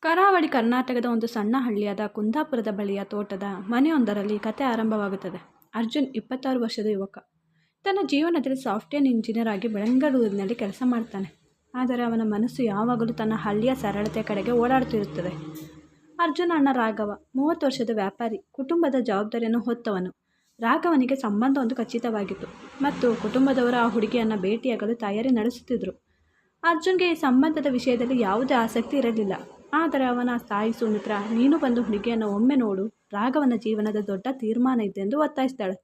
ಕರಾವಳಿ ಕರ್ನಾಟಕದ ಒಂದು ಸಣ್ಣ ಹಳ್ಳಿಯಾದ ಕುಂದಾಪುರದ ಬಳಿಯ ತೋಟದ ಮನೆಯೊಂದರಲ್ಲಿ ಕತೆ ಆರಂಭವಾಗುತ್ತದೆ. ಅರ್ಜುನ್ 26 ವರ್ಷದ ಯುವಕ. ತನ್ನ ಜೀವನದಲ್ಲಿ ಸಾಫ್ಟ್ವೇರ್ ಇಂಜಿನಿಯರ್ ಆಗಿ ಬೆಂಗಳೂರಿನಲ್ಲಿ ಕೆಲಸ ಮಾಡ್ತಾನೆ. ಆದರೆ ಅವನ ಮನಸ್ಸು ಯಾವಾಗಲೂ ತನ್ನ ಹಳ್ಳಿಯ ಸರಳತೆ ಕಡೆಗೆ ಓಡಾಡುತ್ತಿರುತ್ತದೆ. ಅರ್ಜುನ್ ಅಣ್ಣ ರಾಘವ 30 ವರ್ಷದ ವ್ಯಾಪಾರಿ, ಕುಟುಂಬದ ಜವಾಬ್ದಾರಿಯನ್ನು ಹೊತ್ತವನು. ರಾಘವನಿಗೆ ಸಂಬಂಧ ಒಂದು ಖಚಿತವಾಗಿತ್ತು ಮತ್ತು ಕುಟುಂಬದವರು ಆ ಹುಡುಗಿಯನ್ನು ಭೇಟಿಯಾಗಲು ತಯಾರಿ ನಡೆಸುತ್ತಿದ್ದರು. ಅರ್ಜುನ್ಗೆ ಈ ಸಂಬಂಧದ ವಿಷಯದಲ್ಲಿ ಯಾವುದೇ ಆಸಕ್ತಿ ಇರಲಿಲ್ಲ. ಆದರೆ ಅವನ ತಾಯಿ ಸುಮಿತ್ರಾ, ನೀನು ಬಂದು ಹುಡುಗಿಯನ್ನು ಒಮ್ಮೆ ನೋಡು, ರಾಘವನ ಜೀವನದ ದೊಡ್ಡ ತೀರ್ಮಾನ ಇದೆ ಎಂದು ಒತ್ತಾಯಿಸ್ತಾಳೆ.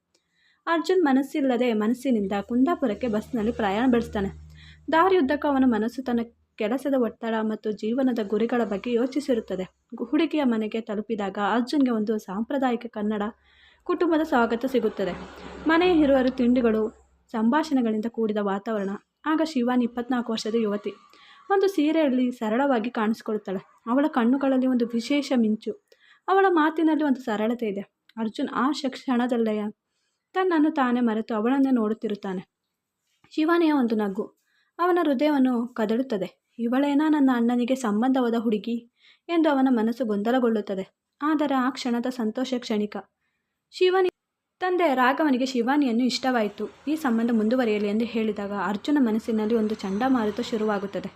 ಅರ್ಜುನ್ ಮನಸ್ಸಿಲ್ಲದೆ ಮನಸ್ಸಿನಿಂದ ಕುಂದಾಪುರಕ್ಕೆ ಬಸ್ನಲ್ಲಿ ಪ್ರಯಾಣ ಬೆಳೆಸ್ತಾನೆ. ದಾರಿಯುದ್ದಕ್ಕೂ ಅವನ ಮನಸ್ಸು ತನ್ನ ಕೆಲಸದ ಒತ್ತಡ ಮತ್ತು ಜೀವನದ ಗುರಿಗಳ ಬಗ್ಗೆ ಯೋಚಿಸಿರುತ್ತದೆ. ಹುಡುಗಿಯ ಮನೆಗೆ ತಲುಪಿದಾಗ ಅರ್ಜುನ್ಗೆ ಒಂದು ಸಾಂಪ್ರದಾಯಿಕ ಕನ್ನಡ ಕುಟುಂಬದ ಸ್ವಾಗತ ಸಿಗುತ್ತದೆ. ಮನೆಯ ಹಿರಿಯರು, ತಿಂಡಿಗಳು, ಸಂಭಾಷಣೆಗಳಿಂದ ಕೂಡಿದ ವಾತಾವರಣ. ಆಗ ಶಿವಾನಿ 24 ವರ್ಷದ ಯುವತಿ ಒಂದು ಸೀರೆಯಲ್ಲಿ ಸರಳವಾಗಿ ಕಾಣಿಸಿಕೊಳ್ಳುತ್ತಾಳೆ. ಅವಳ ಕಣ್ಣುಗಳಲ್ಲಿ ಒಂದು ವಿಶೇಷ ಮಿಂಚು, ಅವಳ ಮಾತಿನಲ್ಲಿ ಒಂದು ಸರಳತೆ ಇದೆ. ಅರ್ಜುನ್ ಆ ಕ್ಷಣದಲ್ಲೇ ತನ್ನನ್ನು ತಾನೇ ಮರೆತು ಅವಳನ್ನೇ ನೋಡುತ್ತಿರುತ್ತಾನೆ. ಶಿವಾನಿಯ ಒಂದು ನಗು ಅವನ ಹೃದಯವನ್ನು ಕದಡುತ್ತದೆ. ಇವಳೇನಾ ನನ್ನ ಅಣ್ಣನಿಗೆ ಸಂಬಂಧವಾದ ಹುಡುಗಿ ಎಂದು ಅವನ ಮನಸ್ಸು ಗೊಂದಲಗೊಳ್ಳುತ್ತದೆ. ಆದರೆ ಆ ಕ್ಷಣದ ಸಂತೋಷ ಕ್ಷಣಿಕ. ಶಿವಾನಿ ತಂದೆ ರಾಘವನಿಗೆ ಶಿವಾನಿಯನ್ನು ಇಷ್ಟವಾಯಿತು. ಈ ಸಂಬಂಧ ಮುಂದುವರಿಯಲಿ ಎಂದು ಹೇಳಿದಾಗ ಅರ್ಜುನ ಮನಸ್ಸಿನಲ್ಲಿ ಒಂದು ಚಂಡಮಾರುತ ಶುರುವಾಗುತ್ತದೆ.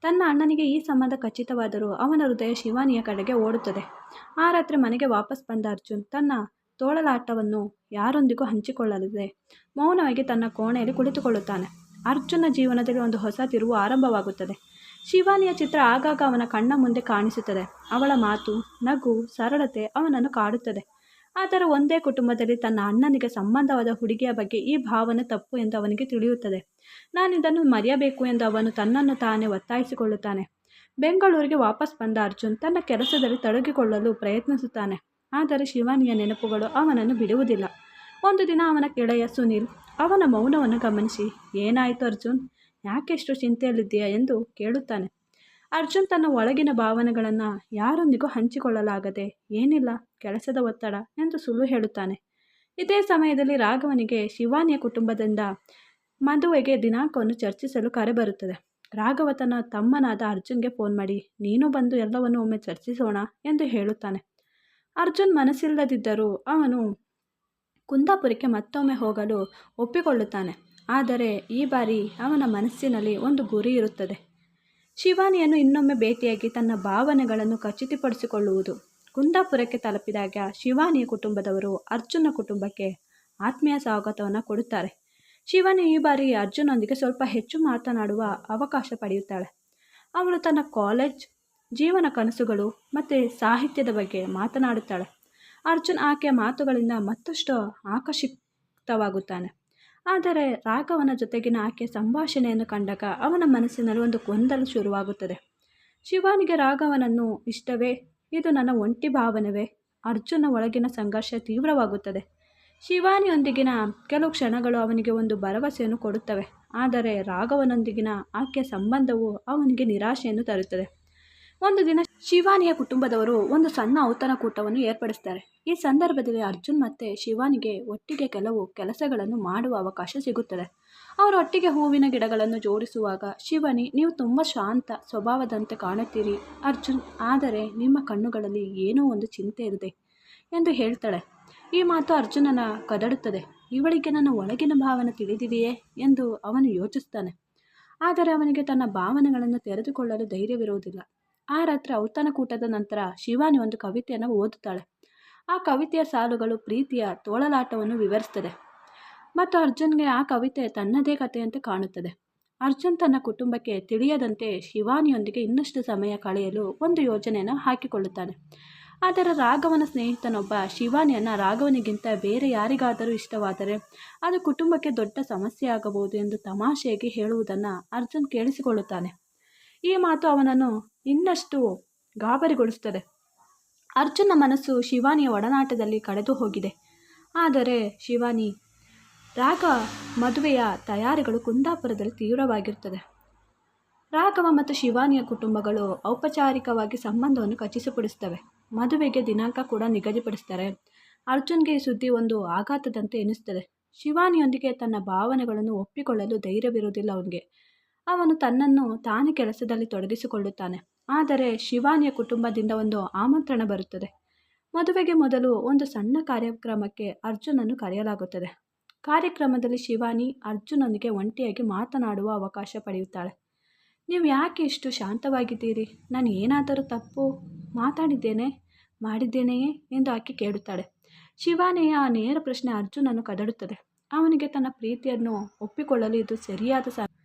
ತನ್ನ ಅಣ್ಣನಿಗೆ ಈ ಸಂಬಂಧ ಖಚಿತವಾದರೂ ಅವನ ಹೃದಯ ಶಿವಾನಿಯ ಕಡೆಗೆ ಓಡುತ್ತದೆ. ಆ ರಾತ್ರಿ ಮನೆಗೆ ವಾಪಸ್ ಬಂದ ಅರ್ಜುನ್ ತನ್ನ ತೋಳಲಾಟವನ್ನು ಯಾರೊಂದಿಗೂ ಹಂಚಿಕೊಳ್ಳದೆ ಮೌನವಾಗಿ ತನ್ನ ಕೋಣೆಯಲ್ಲಿ ಕುಳಿತುಕೊಳ್ಳುತ್ತಾನೆ. ಅರ್ಜುನ ಜೀವನದಲ್ಲಿ ಒಂದು ಹೊಸ ತಿರುವು ಆರಂಭವಾಗುತ್ತದೆ. ಶಿವಾನಿಯ ಚಿತ್ರ ಆಗಾಗ ಅವನ ಕಣ್ಣ ಮುಂದೆ ಕಾಣಿಸುತ್ತದೆ. ಅವಳ ಮಾತು, ನಗು, ಸರಳತೆ ಅವನನ್ನು ಕಾಡುತ್ತದೆ. ಆದರೆ ಒಂದೇ ಕುಟುಂಬದಲ್ಲಿ ತನ್ನ ಅಣ್ಣನಿಗೆ ಸಂಬಂಧವಾದ ಹುಡುಗಿಯ ಬಗ್ಗೆ ಈ ಭಾವನೆ ತಪ್ಪು ಎಂದು ಅವನಿಗೆ ತಿಳಿಯುತ್ತದೆ. ನಾನಿದನ್ನು ಮರೆಯಬೇಕು ಎಂದು ಅವನು ತನ್ನನ್ನು ತಾನೇ ಒತ್ತಾಯಿಸಿಕೊಳ್ಳುತ್ತಾನೆ. ಬೆಂಗಳೂರಿಗೆ ವಾಪಸ್ ಬಂದ ಅರ್ಜುನ್ ತನ್ನ ಕೆಲಸದಲ್ಲಿ ತೊಡಗಿಕೊಳ್ಳಲು ಪ್ರಯತ್ನಿಸುತ್ತಾನೆ. ಆದರೆ ಶಿವಾನಿಯ ನೆನಪುಗಳು ಅವನನ್ನು ಬಿಡುವುದಿಲ್ಲ. ಒಂದು ದಿನ ಅವನ ಗೆಳೆಯ ಸುನಿಲ್ ಅವನ ಮೌನವನ್ನು ಗಮನಿಸಿ, ಏನಾಯಿತು ಅರ್ಜುನ್, ಯಾಕೆಷ್ಟು ಚಿಂತೆಯಲ್ಲಿದ್ದೀಯಾ ಎಂದು ಕೇಳುತ್ತಾನೆ. ಅರ್ಜುನ್ ತನ್ನ ಒಳಗಿನ ಭಾವನೆಗಳನ್ನು ಯಾರೊಂದಿಗೂ ಹಂಚಿಕೊಳ್ಳಲಾಗದೆ, ಏನಿಲ್ಲ, ಕೆಲಸದ ಒತ್ತಡ ಎಂದು ಸುಳ್ಳು ಹೇಳುತ್ತಾನೆ. ಇದೇ ಸಮಯದಲ್ಲಿ ರಾಘವನಿಗೆ ಶಿವಾನಿಯ ಕುಟುಂಬದಿಂದ ಮದುವೆಗೆ ದಿನಾಂಕವನ್ನು ಚರ್ಚಿಸಲು ಕರೆ ಬರುತ್ತದೆ. ರಾಘವ ತನ್ನ ತಮ್ಮನಾದ ಅರ್ಜುನ್ಗೆ ಫೋನ್ ಮಾಡಿ, ನೀನು ಬಂದು ಎಲ್ಲವನ್ನು ಒಮ್ಮೆ ಚರ್ಚಿಸೋಣ ಎಂದು ಹೇಳುತ್ತಾನೆ. ಅರ್ಜುನ್ ಮನಸ್ಸಿಲ್ಲದಿದ್ದರೂ ಅವನು ಕುಂದಾಪುರಕ್ಕೆ ಮತ್ತೊಮ್ಮೆ ಹೋಗಲು ಒಪ್ಪಿಕೊಳ್ಳುತ್ತಾನೆ. ಆದರೆ ಈ ಬಾರಿ ಅವನ ಮನಸ್ಸಿನಲ್ಲಿ ಒಂದು ಗುರಿ ಇರುತ್ತದೆ. ಶಿವಾನಿಯನ್ನು ಇನ್ನೊಮ್ಮೆ ಭೇಟಿಯಾಗಿ ತನ್ನ ಭಾವನೆಗಳನ್ನು ಖಚಿತಪಡಿಸಿಕೊಳ್ಳುವುದು. ಕುಂದಾಪುರಕ್ಕೆ ತಲುಪಿದಾಗ ಶಿವಾನಿಯ ಕುಟುಂಬದವರು ಅರ್ಜುನ ಕುಟುಂಬಕ್ಕೆ ಆತ್ಮೀಯ ಸ್ವಾಗತವನ್ನು ಕೊಡುತ್ತಾರೆ. ಶಿವಾನಿ ಈ ಬಾರಿ ಅರ್ಜುನೊಂದಿಗೆ ಸ್ವಲ್ಪ ಹೆಚ್ಚು ಮಾತನಾಡುವ ಅವಕಾಶ ಪಡೆಯುತ್ತಾಳೆ. ಅವಳು ತನ್ನ ಕಾಲೇಜ್ ಜೀವನ, ಕನಸುಗಳು ಮತ್ತು ಸಾಹಿತ್ಯದ ಬಗ್ಗೆ ಮಾತನಾಡುತ್ತಾಳೆ. ಅರ್ಜುನ್ ಆಕೆಯ ಮಾತುಗಳಿಂದ ಮತ್ತಷ್ಟು ಆಕರ್ಷಿತವಾಗುತ್ತಾನೆ. ಆದರೆ ರಾಘವನ ಜೊತೆಗಿನ ಆಕೆಯ ಸಂಭಾಷಣೆಯನ್ನು ಕಂಡಾಗ ಅವನ ಮನಸ್ಸಿನಲ್ಲಿ ಒಂದು ಗೊಂದಲ ಶುರುವಾಗುತ್ತದೆ. ಶಿವಾನಿಗೆ ರಾಘವನನ್ನು ಇಷ್ಟವೇ, ಇದು ನನ್ನ ಒಂಟಿ ಭಾವನೆವೇ? ಅರ್ಜುನ ಒಳಗಿನ ಸಂಘರ್ಷ ತೀವ್ರವಾಗುತ್ತದೆ. ಶಿವಾನಿಯೊಂದಿಗಿನ ಕೆಲವು ಕ್ಷಣಗಳು ಅವನಿಗೆ ಒಂದು ಭರವಸೆಯನ್ನು ಕೊಡುತ್ತವೆ. ಆದರೆ ರಾಘವನೊಂದಿಗಿನ ಆಕೆಯ ಸಂಬಂಧವು ಅವನಿಗೆ ನಿರಾಶೆಯನ್ನು ತರುತ್ತದೆ. ಒಂದು ದಿನ ಶಿವಾನಿಯ ಕುಟುಂಬದವರು ಒಂದು ಸಣ್ಣ ಔತಣಕೂಟವನ್ನು ಏರ್ಪಡಿಸ್ತಾರೆ. ಈ ಸಂದರ್ಭದಲ್ಲಿ ಅರ್ಜುನ್ ಮತ್ತು ಶಿವಾನಿಗೆ ಒಟ್ಟಿಗೆ ಕೆಲವು ಕೆಲಸಗಳನ್ನು ಮಾಡುವ ಅವಕಾಶ ಸಿಗುತ್ತದೆ. ಅವರು ಒಟ್ಟಿಗೆ ಹೂವಿನ ಗಿಡಗಳನ್ನು ಜೋಡಿಸುವಾಗ ಶಿವಾನಿ, ನೀವು ತುಂಬ ಶಾಂತ ಸ್ವಭಾವದಂತೆ ಕಾಣುತ್ತೀರಿ ಅರ್ಜುನ್, ಆದರೆ ನಿಮ್ಮ ಕಣ್ಣುಗಳಲ್ಲಿ ಏನೋ ಒಂದು ಚಿಂತೆ ಇದೆ ಎಂದು ಹೇಳ್ತಾಳೆ. ಈ ಮಾತು ಅರ್ಜುನನ ಕದಡುತ್ತದೆ. ಇವಳಿಗೆ ನನ್ನ ಒಳಗಿನ ಭಾವನೆ ತಿಳಿದಿದೆಯೇ ಎಂದು ಅವನು ಯೋಚಿಸ್ತಾನೆ. ಆದರೆ ಅವನಿಗೆ ತನ್ನ ಭಾವನೆಗಳನ್ನು ತೆರೆದುಕೊಳ್ಳಲು ಧೈರ್ಯವಿರುವುದಿಲ್ಲ. ಆ ರಾತ್ರಿ ಔತಣಕೂಟದ ನಂತರ ಶಿವಾನಿ ಒಂದು ಕವಿತೆಯನ್ನು ಓದುತ್ತಾಳೆ. ಆ ಕವಿತೆಯ ಸಾಲುಗಳು ಪ್ರೀತಿಯ ತೋಳಲಾಟವನ್ನು ವಿವರಿಸುತ್ತದೆ ಮತ್ತು ಅರ್ಜುನ್ಗೆ ಆ ಕವಿತೆ ತನ್ನದೇ ಕಥೆಯಂತೆ ಕಾಣುತ್ತದೆ. ಅರ್ಜುನ್ ತನ್ನ ಕುಟುಂಬಕ್ಕೆ ತಿಳಿಯದಂತೆ ಶಿವಾನಿಯೊಂದಿಗೆ ಇನ್ನಷ್ಟು ಸಮಯ ಕಳೆಯಲು ಒಂದು ಯೋಜನೆಯನ್ನು ಹಾಕಿಕೊಳ್ಳುತ್ತಾನೆ. ಆದರೆ ರಾಘವನ ಸ್ನೇಹಿತನೊಬ್ಬ ಶಿವಾನಿಯನ್ನು ರಾಘವನಿಗಿಂತ ಬೇರೆ ಯಾರಿಗಾದರೂ ಇಷ್ಟವಾದರೆ ಅದು ಕುಟುಂಬಕ್ಕೆ ದೊಡ್ಡ ಸಮಸ್ಯೆಯಾಗಬಹುದು ಎಂದು ತಮಾಷೆಯಾಗಿ ಹೇಳುವುದನ್ನು ಅರ್ಜುನ್ ಕೇಳಿಸಿಕೊಳ್ಳುತ್ತಾನೆ. ಈ ಮಾತು ಅವನನ್ನು ಇನ್ನಷ್ಟು ಗಾಬರಿಗೊಳಿಸುತ್ತದೆ. ಅರ್ಜುನ್ನ ಮನಸ್ಸು ಶಿವಾನಿಯ ಒಡನಾಟದಲ್ಲಿ ಕಳೆದು ಹೋಗಿದೆ. ಆದರೆ ಶಿವಾನಿ ರಾಘ ಮದುವೆಯ ತಯಾರಿಗಳು ಕುಂದಾಪುರದಲ್ಲಿ ತೀವ್ರವಾಗಿರುತ್ತದೆ. ರಾಘವ ಮತ್ತು ಶಿವಾನಿಯ ಕುಟುಂಬಗಳು ಔಪಚಾರಿಕವಾಗಿ ಸಂಬಂಧವನ್ನು ಖಚಿತಪಡಿಸುತ್ತವೆ. ಮದುವೆಗೆ ದಿನಾಂಕ ಕೂಡ ನಿಗದಿಪಡಿಸ್ತಾರೆ. ಅರ್ಜುನ್ಗೆ ಈ ಸುದ್ದಿ ಒಂದು ಆಘಾತದಂತೆ ಎನಿಸುತ್ತದೆ. ಶಿವಾನಿಯೊಂದಿಗೆ ತನ್ನ ಭಾವನೆಗಳನ್ನು ಒಪ್ಪಿಕೊಳ್ಳಲು ಧೈರ್ಯವಿರುವುದಿಲ್ಲ ಅವನಿಗೆ. ಅವನು ತನ್ನನ್ನು ತಾನೇ ಕೆಲಸದಲ್ಲಿ ತೊಡಗಿಸಿಕೊಳ್ಳುತ್ತಾನೆ. ಆದರೆ ಶಿವಾನಿಯ ಕುಟುಂಬದಿಂದ ಒಂದು ಆಮಂತ್ರಣ ಬರುತ್ತದೆ. ಮದುವೆಗೆ ಮೊದಲು ಒಂದು ಸಣ್ಣ ಕಾರ್ಯಕ್ರಮಕ್ಕೆ ಅರ್ಜುನನ್ನು ಕರೆಯಲಾಗುತ್ತದೆ. ಕಾರ್ಯಕ್ರಮದಲ್ಲಿ ಶಿವಾನಿ ಅರ್ಜುನನಿಗೆ ಒಂಟಿಯಾಗಿ ಮಾತನಾಡುವ ಅವಕಾಶ ಪಡೆಯುತ್ತಾಳೆ. ನೀವು ಯಾಕೆ ಇಷ್ಟು ಶಾಂತವಾಗಿದ್ದೀರಿ? ನಾನು ಏನಾದರೂ ತಪ್ಪು ಮಾಡಿದ್ದೇನೆಯೇ ಎಂದು ಆಕೆ ಕೇಳುತ್ತಾಳೆ. ಶಿವಾನಿಯ ಆ ನೇರ ಪ್ರಶ್ನೆ ಅರ್ಜುನನ್ನು ಕದಡುತ್ತದೆ. ಅವನಿಗೆ ತನ್ನ ಪ್ರೀತಿಯನ್ನು ಒಪ್ಪಿಕೊಳ್ಳಲು ಇದು ಸರಿಯಾದ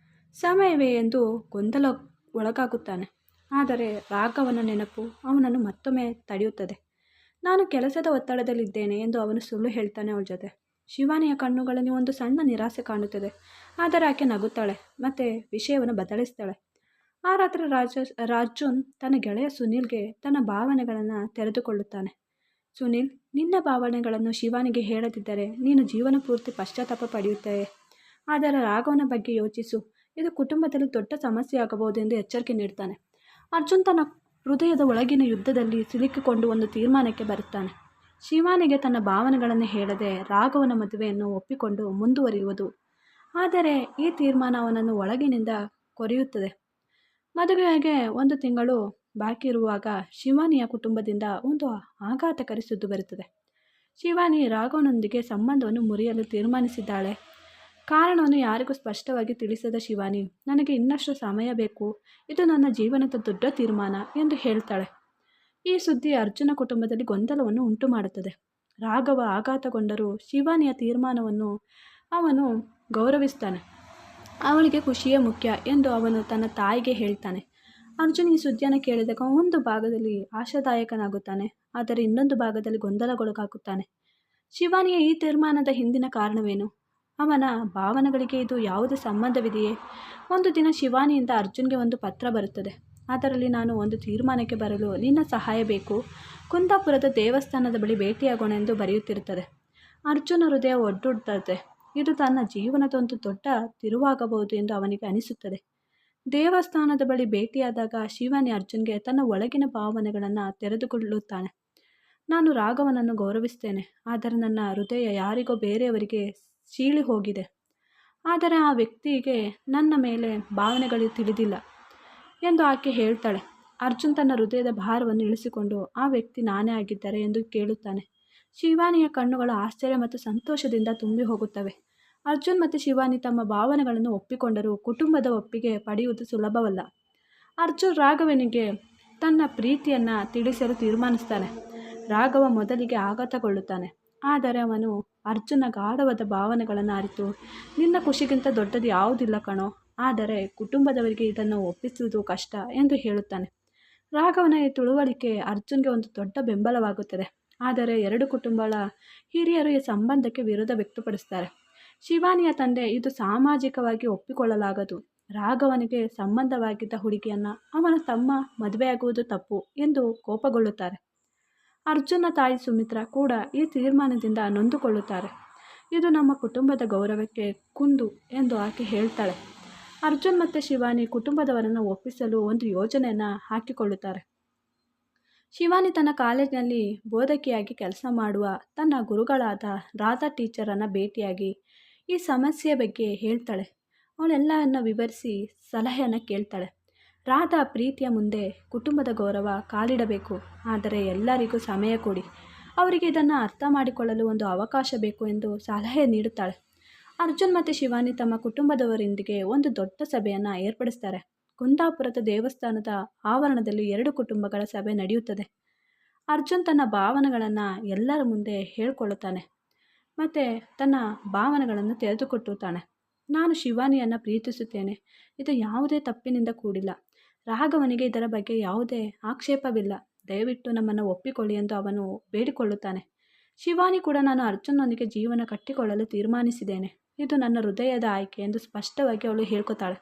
ಸಮಯವೇ ಎಂದು ಗೊಂದಲ ಒಳಗಾಗುತ್ತಾನೆ. ಆದರೆ ರಾಘವನ ನೆನಪು ಅವನನ್ನು ಮತ್ತೊಮ್ಮೆ ತಡೆಯುತ್ತದೆ. ನಾನು ಕೆಲಸದ ಒತ್ತಡದಲ್ಲಿದ್ದೇನೆ ಎಂದು ಅವನು ಸುಳ್ಳು ಹೇಳ್ತಾನೆ ಅವಳ ಜೊತೆ. ಶಿವಾನಿಯ ಕಣ್ಣುಗಳಲ್ಲಿ ಒಂದು ಸಣ್ಣ ನಿರಾಸೆ ಕಾಣುತ್ತದೆ. ಆದರೆ ಆಕೆ ನಗುತ್ತಾಳೆ ಮತ್ತು ವಿಷಯವನ್ನು ಬದಲಿಸ್ತಾಳೆ. ಆ ರಾತ್ರಿ ರಾಜುನ್ ತನ್ನ ಗೆಳೆಯ ಸುನೀಲ್ಗೆ ತನ್ನ ಭಾವನೆಗಳನ್ನು ತೆರೆದುಕೊಳ್ಳುತ್ತಾನೆ. ಸುನೀಲ್, ನಿನ್ನ ಭಾವನೆಗಳನ್ನು ಶಿವಾನಿಗೆ ಹೇಳದಿದ್ದರೆ ನೀನು ಜೀವನ ಪೂರ್ತಿ ಪಶ್ಚಾತ್ತಾಪ ಪಡೆಯುತ್ತೇವೆ. ಆದರೆ ರಾಘವನ ಬಗ್ಗೆ ಯೋಚಿಸು, ಇದು ಕುಟುಂಬದಲ್ಲಿ ದೊಡ್ಡ ಸಮಸ್ಯೆ ಆಗಬಹುದು ಎಂದು ಎಚ್ಚರಿಕೆ ನೀಡ್ತಾನೆ. ಅರ್ಜುನ್ ತನ್ನ ಹೃದಯದ ಒಳಗಿನ ಯುದ್ಧದಲ್ಲಿ ಸಿಲುಕಿಕೊಂಡು ಒಂದು ತೀರ್ಮಾನಕ್ಕೆ ಬರುತ್ತಾನೆ. ಶಿವಾನಿಗೆ ತನ್ನ ಭಾವನೆಗಳನ್ನು ಹೇಳದೆ ರಾಘವನ ಮದುವೆಯನ್ನು ಒಪ್ಪಿಕೊಂಡು ಮುಂದುವರಿಯುವುದು. ಆದರೆ ಈ ತೀರ್ಮಾನ ಅವನನ್ನು ಒಳಗಿನಿಂದ ಕೊರೆಯುತ್ತದೆ. ಮದುವೆಗೆ 1 ತಿಂಗಳು ಬಾಕಿ ಇರುವಾಗ ಶಿವಾನಿಯ ಕುಟುಂಬದಿಂದ ಒಂದು ಆಘಾತಕಾರಿ ಸುದ್ದಿ ಬರುತ್ತದೆ. ಶಿವಾನಿ ರಾಘವನೊಂದಿಗೆ ಸಂಬಂಧವನ್ನು ಮುರಿಯಲು ತೀರ್ಮಾನಿಸಿದ್ದಾಳೆ. ಕಾರಣವನ್ನು ಯಾರಿಗೂ ಸ್ಪಷ್ಟವಾಗಿ ತಿಳಿಸದ ಶಿವಾನಿ, ನನಗೆ ಇನ್ನಷ್ಟು ಸಮಯ ಬೇಕು, ಇದು ನನ್ನ ಜೀವನದ ದೊಡ್ಡ ತೀರ್ಮಾನ ಎಂದು ಹೇಳ್ತಾಳೆ. ಈ ಸುದ್ದಿ ಅರ್ಜುನ ಕುಟುಂಬದಲ್ಲಿ ಗೊಂದಲವನ್ನು ಉಂಟು ಮಾಡುತ್ತದೆ. ರಾಘವ ಆಘಾತಗೊಂಡರೂ ಶಿವಾನಿಯ ತೀರ್ಮಾನವನ್ನು ಅವನು ಗೌರವಿಸ್ತಾನೆ. ಅವಳಿಗೆ ಖುಷಿಯೇ ಮುಖ್ಯ ಎಂದು ಅವನು ತನ್ನ ತಾಯಿಗೆ ಹೇಳ್ತಾನೆ. ಅರ್ಜುನ್ ಈ ಸುದ್ದಿಯನ್ನು ಕೇಳಿದಾಗ ಒಂದು ಭಾಗದಲ್ಲಿ ಆಶಾದಾಯಕನಾಗುತ್ತಾನೆ, ಆದರೆ ಇನ್ನೊಂದು ಭಾಗದಲ್ಲಿ ಗೊಂದಲಗೊಳಗಾಗುತ್ತಾನೆ. ಶಿವಾನಿಯ ಈ ತೀರ್ಮಾನದ ಹಿಂದಿನ ಕಾರಣವೇನು? ಅವನ ಭಾವನೆಗಳಿಗೆ ಇದು ಯಾವುದೇ ಸಂಬಂಧವಿದೆಯೇ? ಒಂದು ದಿನ ಶಿವಾನಿಯಿಂದ ಅರ್ಜುನ್ಗೆ ಒಂದು ಪತ್ರ ಬರುತ್ತದೆ. ಅದರಲ್ಲಿ, ನಾನು ಒಂದು ತೀರ್ಮಾನಕ್ಕೆ ಬರಲು ನಿನ್ನ ಸಹಾಯ ಬೇಕು, ಕುಂದಾಪುರದ ದೇವಸ್ಥಾನದ ಬಳಿ ಭೇಟಿಯಾಗೋಣ ಎಂದು ಬರೆಯುತ್ತಿರುತ್ತದೆ. ಅರ್ಜುನ ಹೃದಯ ಒಡ್ಡುತ್ತದೆ. ಇದು ತನ್ನ ಜೀವನದ ಒಂದು ದೊಡ್ಡ ತಿರುವಾಗಬಹುದು ಎಂದು ಅವನಿಗೆ ಅನಿಸುತ್ತದೆ. ದೇವಸ್ಥಾನದ ಬಳಿ ಭೇಟಿಯಾದಾಗ ಶಿವಾನಿ ಅರ್ಜುನ್ಗೆ ತನ್ನ ಒಳಗಿನ ಭಾವನೆಗಳನ್ನು ತೆರೆದುಕೊಳ್ಳುತ್ತಾನೆ. ನಾನು ರಾಘವನನ್ನು ಗೌರವಿಸ್ತೇನೆ, ಆದರೆ ನನ್ನ ಹೃದಯ ಯಾರಿಗೋ ಬೇರೆಯವರಿಗೆ ಸೀಳಿ ಹೋಗಿದೆ. ಆದರೆ ಆ ವ್ಯಕ್ತಿಗೆ ನನ್ನ ಮೇಲೆ ಭಾವನೆಗಳು ತಿಳಿದಿಲ್ಲ ಎಂದು ಆಕೆ ಹೇಳ್ತಾಳೆ. ಅರ್ಜುನ್ ತನ್ನ ಹೃದಯದ ಭಾರವನ್ನು ಇಳಿಸಿಕೊಂಡು ಆ ವ್ಯಕ್ತಿ ನಾನೇ ಆಗಿದ್ದರೆ ಎಂದು ಕೇಳುತ್ತಾನೆ. ಶಿವಾನಿಯ ಕಣ್ಣುಗಳು ಆಶ್ಚರ್ಯ ಮತ್ತು ಸಂತೋಷದಿಂದ ತುಂಬಿ ಹೋಗುತ್ತವೆ. ಅರ್ಜುನ್ ಮತ್ತು ಶಿವಾನಿ ತಮ್ಮ ಭಾವನೆಗಳನ್ನು ಒಪ್ಪಿಕೊಂಡರೂ ಕುಟುಂಬದ ಒಪ್ಪಿಗೆ ಪಡೆಯುವುದು ಸುಲಭವಲ್ಲ. ಅರ್ಜುನ್ ರಾಘವನಿಗೆ ತನ್ನ ಪ್ರೀತಿಯನ್ನು ತಿಳಿಸಲು ತೀರ್ಮಾನಿಸ್ತಾನೆ. ರಾಘವ ಮೊದಲಿಗೆ ಆಘಾತಗೊಳ್ಳುತ್ತಾನೆ, ಆದರೆ ಅವನು ಅರ್ಜುನ ಗಾಢವಾದ ಭಾವನೆಗಳನ್ನು ಅರಿತು, ನಿನ್ನ ಖುಷಿಗಿಂತ ದೊಡ್ಡದು ಯಾವುದಿಲ್ಲ ಕಣೋ, ಆದರೆ ಕುಟುಂಬದವರಿಗೆ ಇದನ್ನು ಒಪ್ಪಿಸುವುದು ಕಷ್ಟ ಎಂದು ಹೇಳುತ್ತಾನೆ. ರಾಘವನ ಈ ತಿಳುವಳಿಕೆ ಅರ್ಜುನ್ಗೆ ಒಂದು ದೊಡ್ಡ ಬೆಂಬಲವಾಗುತ್ತದೆ. ಆದರೆ 2 ಕುಟುಂಬಗಳ ಹಿರಿಯರು ಈ ಸಂಬಂಧಕ್ಕೆ ವಿರೋಧ ವ್ಯಕ್ತಪಡಿಸ್ತಾರೆ. ಶಿವಾನಿಯ ತಂದೆ, ಇದು ಸಾಮಾಜಿಕವಾಗಿ ಒಪ್ಪಿಕೊಳ್ಳಲಾಗದು, ರಾಘವನಿಗೆ ಸಂಬಂಧವಾಗಿದ್ದ ಹುಡುಗಿಯನ್ನು ಅವನ ತಮ್ಮ ಮದುವೆಯಾಗುವುದು ತಪ್ಪು ಎಂದು ಕೋಪಗೊಳ್ಳುತ್ತಾರೆ. ಅರ್ಜುನ ತಾಯಿ ಸುಮಿತ್ರಾ ಕೂಡ ಈ ತೀರ್ಮಾನದಿಂದ ನೊಂದುಕೊಳ್ಳುತ್ತಾರೆ. ಇದು ನಮ್ಮ ಕುಟುಂಬದ ಗೌರವಕ್ಕೆ ಕುಂದು ಎಂದು ಆಕೆ ಹೇಳ್ತಾಳೆ. ಅರ್ಜುನ್ ಮತ್ತು ಶಿವಾನಿ ಕುಟುಂಬದವರನ್ನು ಒಪ್ಪಿಸಲು ಒಂದು ಯೋಜನೆಯನ್ನು ಹಾಕಿಕೊಳ್ಳುತ್ತಾರೆ. ಶಿವಾನಿ ತನ್ನ ಕಾಲೇಜಿನಲ್ಲಿ ಬೋಧಕಿಯಾಗಿ ಕೆಲಸ ಮಾಡುವ ತನ್ನ ಗುರುಗಳಾದ ರಾಧಾ ಟೀಚರನ್ನು ಭೇಟಿಯಾಗಿ ಈ ಸಮಸ್ಯೆಯ ಬಗ್ಗೆ ಹೇಳ್ತಾಳೆ. ಅವಳೆಲ್ಲವನ್ನು ವಿವರಿಸಿ ಸಲಹೆಯನ್ನು ಕೇಳ್ತಾಳೆ. ರಾಧಾ ಪ್ರೀತಿಯ ಮುಂದೆ ಕುಟುಂಬದ ಗೌರವ ಕಾಲಿಡಬೇಕು, ಆದರೆ ಎಲ್ಲರಿಗೂ ಸಮಯ ಕೊಡಿ, ಅವರಿಗೆ ಇದನ್ನು ಅರ್ಥ ಮಾಡಿಕೊಳ್ಳಲು ಒಂದು ಅವಕಾಶ ಬೇಕು ಎಂದು ಸಲಹೆ ನೀಡುತ್ತಾಳೆ. ಅರ್ಜುನ್ ಮತ್ತು ಶಿವಾನಿ ತಮ್ಮ ಕುಟುಂಬದವರೊಂದಿಗೆ ಒಂದು ದೊಡ್ಡ ಸಭೆಯನ್ನು ಏರ್ಪಡಿಸ್ತಾರೆ. ಕುಂದಾಪುರದ ದೇವಸ್ಥಾನದ ಆವರಣದಲ್ಲಿ 2 ಕುಟುಂಬಗಳ ಸಭೆ ನಡೆಯುತ್ತದೆ. ಅರ್ಜುನ್ ತನ್ನ ಭಾವನೆಗಳನ್ನು ಎಲ್ಲರ ಮುಂದೆ ಹೇಳ್ಕೊಳ್ಳುತ್ತಾನೆ ಮತ್ತು ತನ್ನ ಭಾವನೆಗಳನ್ನು ತೆರೆದುಕೊಟ್ಟುತ್ತಾನೆ. ನಾನು ಶಿವಾನಿಯನ್ನು ಪ್ರೀತಿಸುತ್ತೇನೆ, ಇದು ಯಾವುದೇ ತಪ್ಪಿನಿಂದ ಕೂಡಿಲ್ಲ. ರಾಘವನಿಗೆ ಇದರ ಬಗ್ಗೆ ಯಾವುದೇ ಆಕ್ಷೇಪವಿಲ್ಲ, ದಯವಿಟ್ಟು ನಮ್ಮನ್ನು ಒಪ್ಪಿಕೊಳ್ಳಿ ಎಂದು ಅವನು ಬೇಡಿಕೊಳ್ಳುತ್ತಾನೆ. ಶಿವಾನಿ ಕೂಡ, ನಾನು ಅರ್ಜುನ್ನೊಂದಿಗೆ ಜೀವನ ಕಟ್ಟಿಕೊಳ್ಳಲು ತೀರ್ಮಾನಿಸಿದ್ದೇನೆ, ಇದು ನನ್ನ ಹೃದಯದ ಆಯ್ಕೆ ಎಂದು ಸ್ಪಷ್ಟವಾಗಿ ಅವಳು ಹೇಳ್ಕೊತಾಳೆ.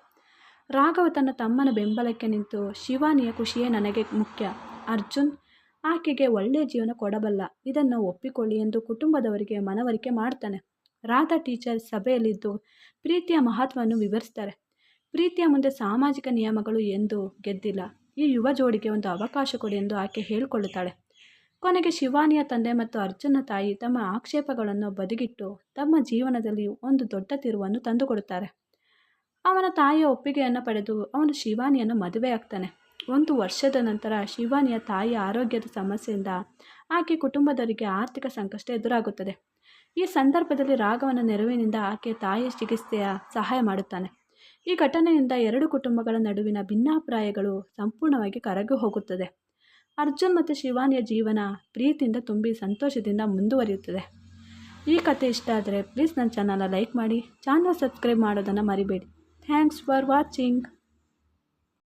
ರಾಘವ ತನ್ನ ತಮ್ಮನ ಬೆಂಬಲಕ್ಕೆ ನಿಂತು, ಶಿವಾನಿಯ ಖುಷಿಯೇ ನನಗೆ ಮುಖ್ಯ, ಅರ್ಜುನ್ ಆಕೆಗೆ ಒಳ್ಳೆಯ ಜೀವನ ಕೊಡಬಲ್ಲ, ಇದನ್ನು ಒಪ್ಪಿಕೊಳ್ಳಿ ಎಂದು ಕುಟುಂಬದವರಿಗೆ ಮನವರಿಕೆ ಮಾಡ್ತಾನೆ. ರಾಧಾ ಟೀಚರ್ ಸಭೆಯಲ್ಲಿದ್ದು ಪ್ರೀತಿಯ ಮಹತ್ವವನ್ನು ವಿವರಿಸ್ತಾರೆ. ಪ್ರೀತಿಯ ಮುಂದೆ ಸಾಮಾಜಿಕ ನಿಯಮಗಳು ಎಂದು ಗೆದ್ದಿಲ್ಲ, ಈ ಯುವ ಜೋಡಿಗೆ ಒಂದು ಅವಕಾಶ ಕೊಡಿ ಎಂದು ಆಕೆ ಹೇಳಿಕೊಳ್ಳುತ್ತಾಳೆ. ಕೊನೆಗೆ ಶಿವಾನಿಯ ತಂದೆ ಮತ್ತು ಅರ್ಜುನ ತಾಯಿ ತಮ್ಮ ಆಕ್ಷೇಪಗಳನ್ನು ಬದಿಗಿಟ್ಟು ತಮ್ಮ ಜೀವನದಲ್ಲಿ ಒಂದು ದೊಡ್ಡ ತಿರುವನ್ನು ತಂದುಕೊಡುತ್ತಾರೆ. ಅವನ ತಾಯಿಯ ಒಪ್ಪಿಗೆಯನ್ನು ಪಡೆದು ಅವನು ಶಿವಾನಿಯನ್ನು ಮದುವೆಯಾಗ್ತಾನೆ. ಒಂದು ವರ್ಷದ ನಂತರ ಶಿವಾನಿಯ ತಾಯಿಯ ಆರೋಗ್ಯದ ಸಮಸ್ಯೆಯಿಂದ ಆಕೆ ಕುಟುಂಬದವರಿಗೆ ಆರ್ಥಿಕ ಸಂಕಷ್ಟ ಎದುರಾಗುತ್ತದೆ. ಈ ಸಂದರ್ಭದಲ್ಲಿ ರಾಘವನ ನೆರವಿನಿಂದ ಆಕೆ ತಾಯಿಯ ಚಿಕಿತ್ಸೆಯ ಸಹಾಯ ಮಾಡುತ್ತಾನೆ. ಈ ಘಟನೆಯಿಂದ ಎರಡು ಕುಟುಂಬಗಳ ನಡುವಿನ ಭಿನ್ನಾಭಿಪ್ರಾಯಗಳು ಸಂಪೂರ್ಣವಾಗಿ ಕರಗಿ ಹೋಗುತ್ತದೆ. ಅರ್ಜುನ್ ಮತ್ತು ಶಿವಾನಿಯ ಜೀವನ ಪ್ರೀತಿಯಿಂದ ತುಂಬಿ ಸಂತೋಷದಿಂದ ಮುಂದುವರಿಯುತ್ತದೆ. ಈ ಕಥೆ ಇಷ್ಟ ಆದರೆ ಪ್ಲೀಸ್ ನನ್ನ ಚಾನಲ್ನ ಲೈಕ್ ಮಾಡಿ, ಚಾನಲ್ ಸಬ್ಸ್ಕ್ರೈಬ್ ಮಾಡೋದನ್ನು ಮರಿಬೇಡಿ. Thanks for watching.